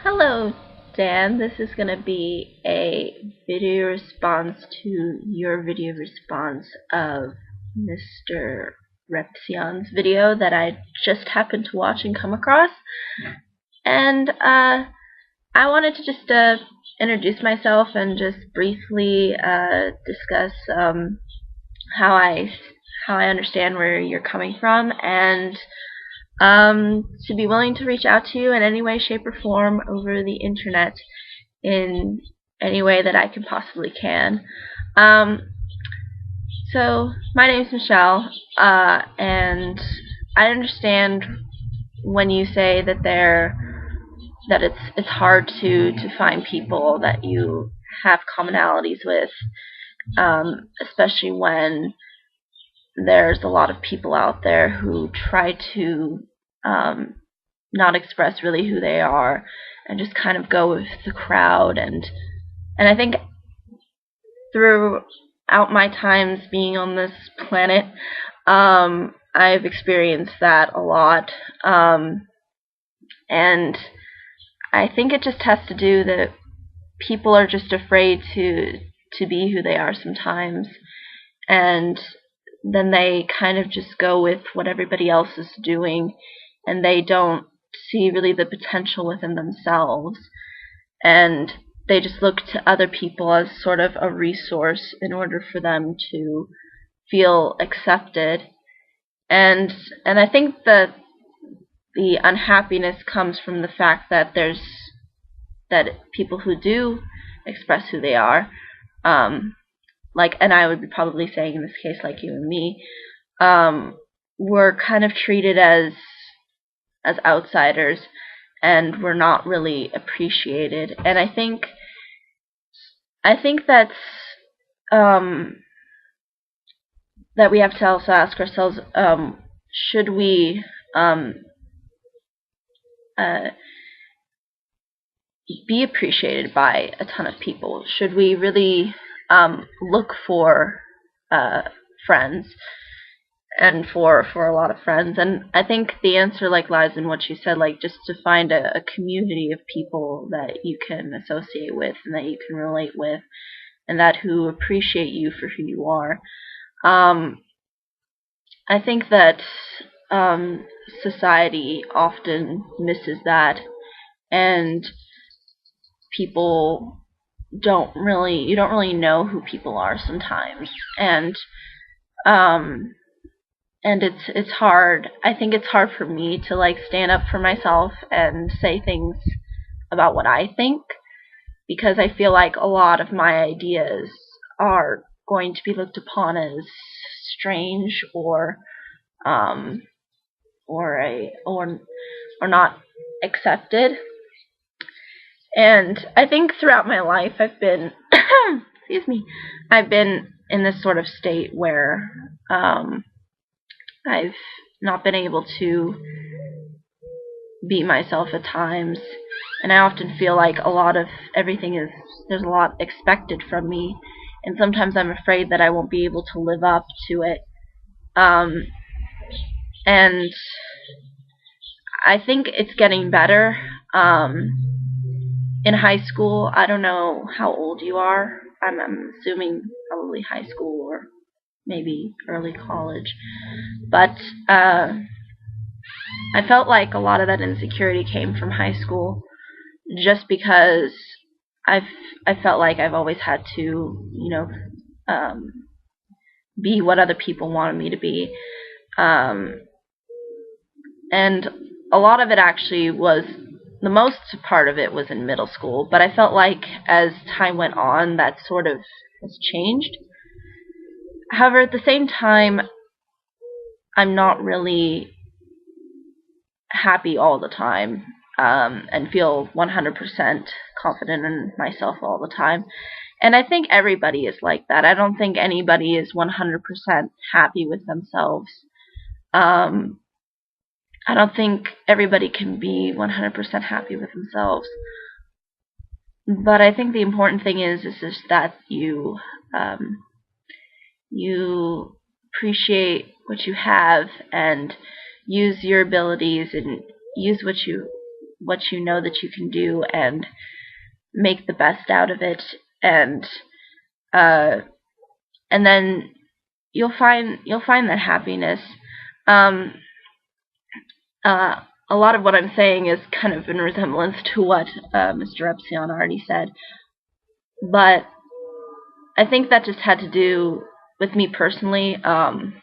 Hello, Dan. This is going to be a video response to your video response of Mr. Repsion's video that I just happened to watch and come across. And I wanted to just introduce myself and just briefly discuss how I understand where you're coming from, and to be willing to reach out to you in any way, shape, or form over the internet in any way that I can possibly can. So my name's Michelle, and I understand when you say that it's hard to find people that you have commonalities with, especially when there's a lot of people out there who try to not express really who they are and just kind of go with the crowd. And I think throughout my times being on this planet, I've experienced that a lot, and I think it just has to do that people are just afraid to be who they are sometimes, and then they kind of just go with what everybody else is doing, and they don't see really the potential within themselves, and they just look to other people as sort of a resource in order for them to feel accepted. And I think that the unhappiness comes from the fact that that people who do express who they are, and I would be probably saying in this case, like you and me, we're kind of treated as outsiders, and we're not really appreciated. And I think that's that we have to also ask ourselves, should we be appreciated by a ton of people? Should we really look for friends, and for a lot of friends? And I think the answer lies in what you said, just to find a community of people that you can associate with and that you can relate with, and that who appreciate you for who you are. I think that society often misses that, and people you don't really know who people are sometimes, and it's hard. I think it's hard for me to stand up for myself and say things about what I think, because I feel like a lot of my ideas are going to be looked upon as strange, or not accepted. And I think throughout my life I've been excuse me, I've been in this sort of state where I've not been able to be myself at times, and I often feel like a lot of there's a lot expected from me, and sometimes I'm afraid that I won't be able to live up to it. And I think it's getting better. In high school, I don't know how old you are. I'm assuming probably high school or maybe early college. But I felt like a lot of that insecurity came from high school, just because I felt like I've always had to, be what other people wanted me to be. And a lot of it actually the most part of it was in middle school, but I felt like as time went on, that sort of has changed. However, at the same time, I'm not really happy all the time, and feel 100% confident in myself all the time. And I think everybody is like that. I don't think anybody is 100% happy with themselves. I don't think everybody can be 100% happy with themselves. But I think the important thing is just that you appreciate what you have, and use your abilities, and use what you what you know that you can do and make the best out of it, and then you'll find that happiness. Um, a lot of what I'm saying is kind of in resemblance to what Mr. Epsilon already said, but I think that just had to do with me personally. I'm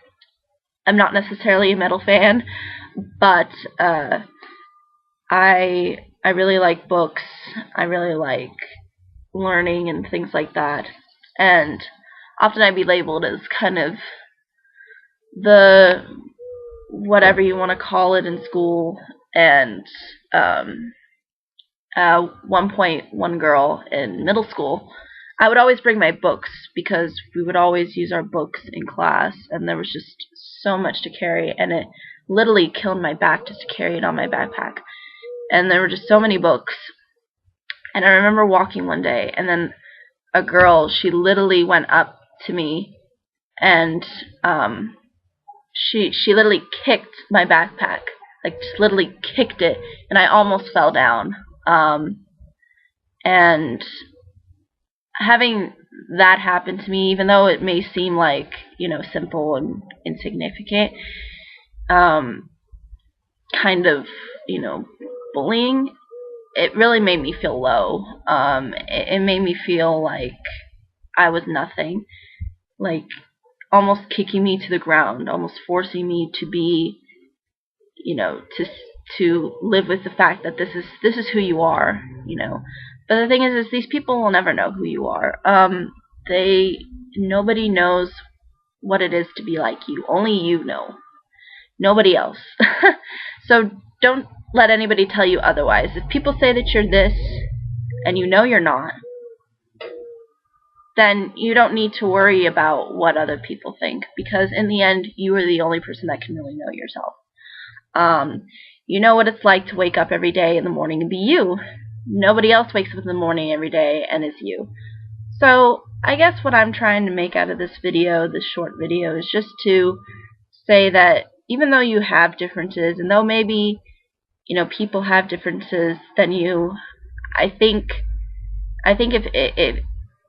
not necessarily a metal fan, but I really like books. I really like learning and things like that, and often I'd be labeled as kind of the whatever you want to call it in school. And one point, one girl in middle school, I would always bring my books because we would always use our books in class, and there was just so much to carry, and it literally killed my back just to carry it on my backpack. And there were just so many books. And I remember walking one day, and then a girl, she literally went up to me, and she literally kicked my backpack, like just literally kicked it, and I almost fell down. And having that happen to me, even though it may seem like, simple and insignificant, kind of, bullying, it really made me feel low. It made me feel like I was nothing, like almost kicking me to the ground, almost forcing me to be, to live with the fact that this is who you are, But the thing is these people will never know who you are. Nobody knows what it is to be like you. Only you know. Nobody else. So don't let anybody tell you otherwise. If people say that you're this and you know you're not, then you don't need to worry about what other people think, because in the end, you are the only person that can really know yourself. You know what it's like to wake up every day in the morning and be you. Nobody else wakes up in the morning every day and is you. So I guess what I'm trying to make out of this video, this short video, is just to say that even though you have differences, and though maybe, people have differences than you, I think if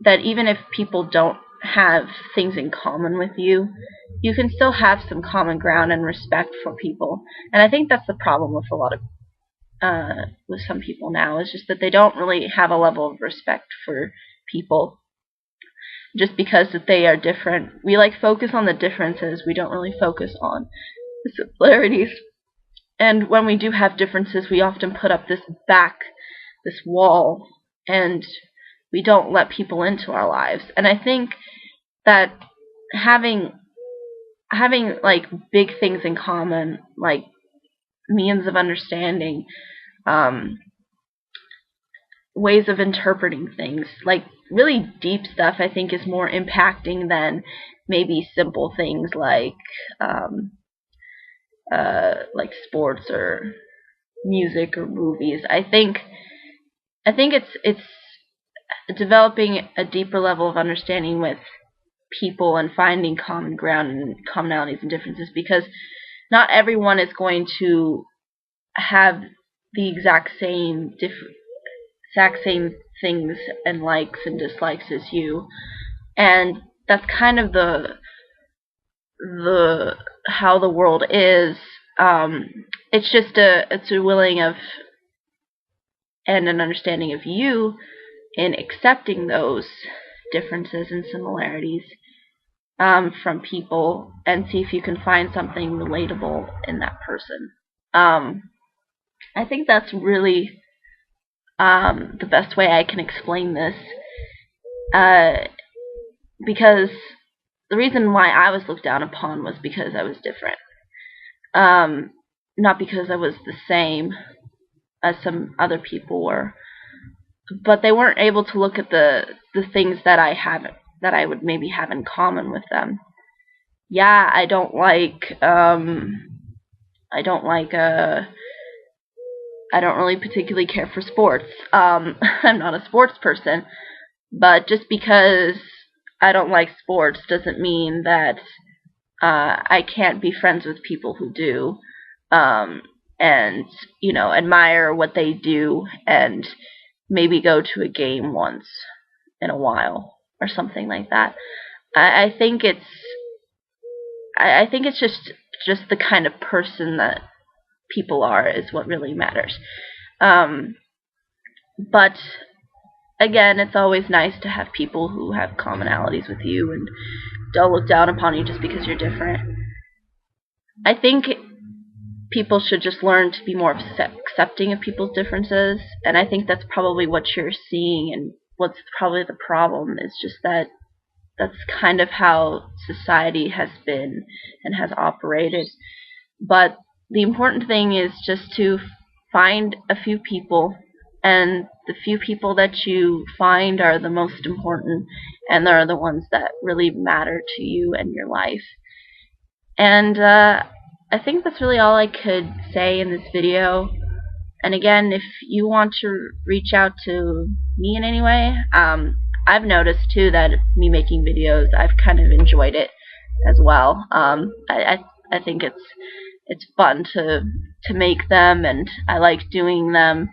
that even if people don't have things in common with you, you can still have some common ground and respect for people. And I think that's the problem with a lot of with some people now, is just that they don't really have a level of respect for people just because that they are different. We focus on the differences, we don't really focus on the similarities. And when we do have differences, we often put up this wall, and we don't let people into our lives. And I think that having big things in common, like means of understanding, ways of interpreting things, like really deep stuff, I think is more impacting than maybe simple things like sports or music or movies. I think it's developing a deeper level of understanding with people and finding common ground and commonalities and differences, because not everyone is going to have the exact same things and likes and dislikes as you. And that's kind of the how the world is. It's just a willing of and an understanding of you in accepting those differences and similarities from people, and see if you can find something relatable in that person. I think that's really the best way I can explain this, because the reason why I was looked down upon was because I was different, not because I was the same as some other people were. But they weren't able to look at the things that I would maybe have in common with them. Yeah, I don't really particularly care for sports. I'm not a sports person, but just because I don't like sports doesn't mean that I can't be friends with people who do. and, admire what they do, and maybe go to a game once in a while or something like that. I think it's just the kind of person that people are is what really matters. But again, it's always nice to have people who have commonalities with you and don't look down upon you just because you're different. I think people should just learn to be more accepting of people's differences, and I think that's probably what you're seeing, and what's probably the problem is just that that's kind of how society has been and has operated. But the important thing is just to find a few people, and the few people that you find are the most important, and they're the ones that really matter to you and your life. And I think that's really all I could say in this video. And again, if you want to reach out to me in any way, I've noticed too that me making videos, I've kind of enjoyed it as well. I think it's fun to make them, and I like doing them,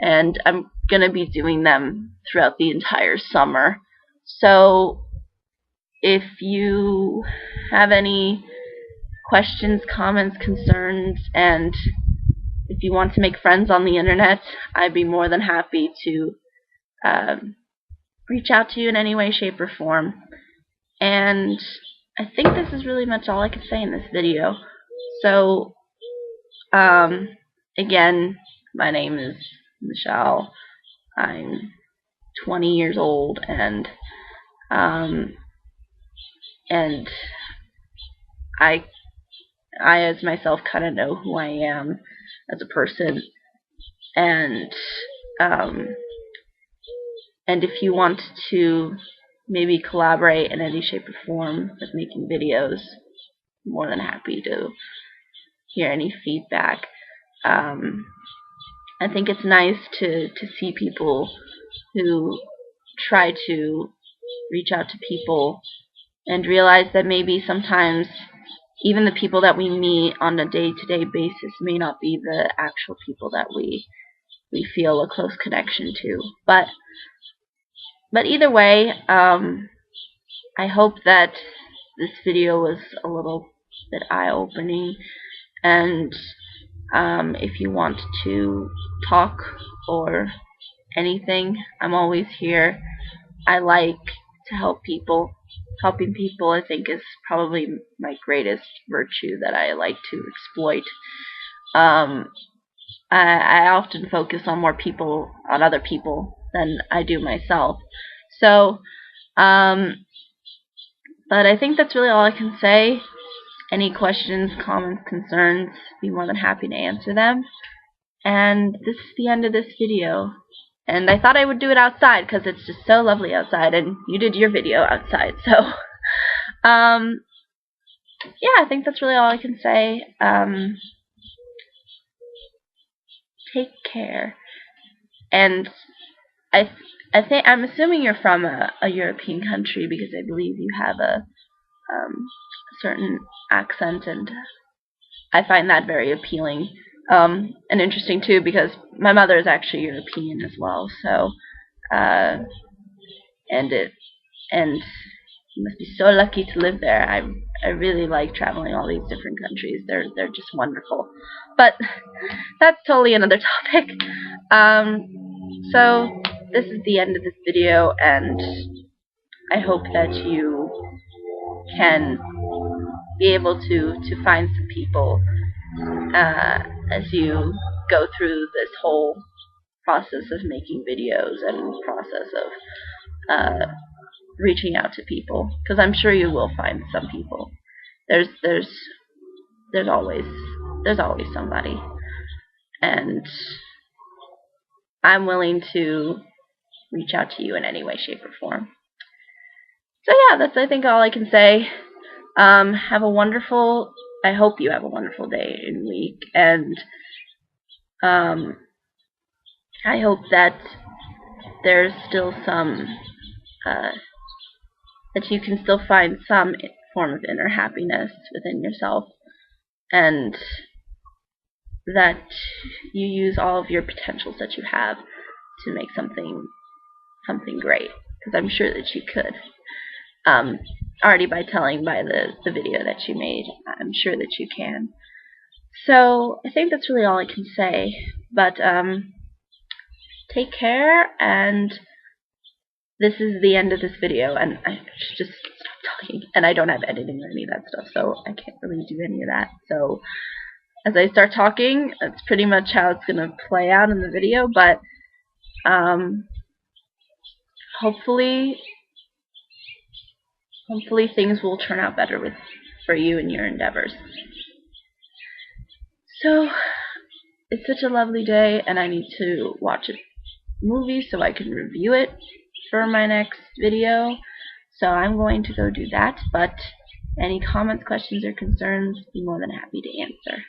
and I'm gonna be doing them throughout the entire summer. So if you have any questions, comments, concerns, and if you want to make friends on the internet, I'd be more than happy to reach out to you in any way, shape, or form. And I think this is really much all I could say in this video. So, again, my name is Michelle. I'm 20 years old, and I as myself kind of know who I am as a person, and if you want to maybe collaborate in any shape or form with making videos, I'm more than happy to hear any feedback. I think it's nice to see people who try to reach out to people and realize that maybe sometimes even the people that we meet on a day-to-day basis may not be the actual people that we feel a close connection to. But either way, I hope that this video was a little bit eye-opening, and if you want to talk or anything, I'm always here. I like to help people. Helping people, I think, is probably my greatest virtue that I like to exploit. I often focus on other people than I do myself. So, but I think that's really all I can say. Any questions, comments, concerns, be more than happy to answer them. And this is the end of this video. And I thought I would do it outside because it's just so lovely outside, and you did your video outside. So, yeah, I think that's really all I can say. Take care. And I'm assuming you're from a European country, because I believe you have a certain accent, and I find that very appealing. And interesting too, because my mother is actually European as well. So, and you must be so lucky to live there. I really like traveling all these different countries. They're just wonderful. But that's totally another topic. So this is the end of this video, and I hope that you can be able to find some people as you go through this whole process of making videos and process of reaching out to people, because I'm sure you will find some people. There's always somebody, and I'm willing to reach out to you in any way, shape, or form. So yeah, that's, I think, all I can say. I hope you have a wonderful day and week, and I hope that there's still some, that you can still find some form of inner happiness within yourself, and that you use all of your potentials that you have to make something great, because I'm sure that you could. Already by the video that you made, I'm sure that you can. So I think that's really all I can say. But take care, and this is the end of this video, and I should just stop talking. And I don't have editing or any of that stuff, so I can't really do any of that. So as I start talking, that's pretty much how it's gonna play out in the video. But hopefully things will turn out better for you and your endeavors. So it's such a lovely day, and I need to watch a movie so I can review it for my next video. So I'm going to go do that, but any comments, questions, or concerns, I'd be more than happy to answer.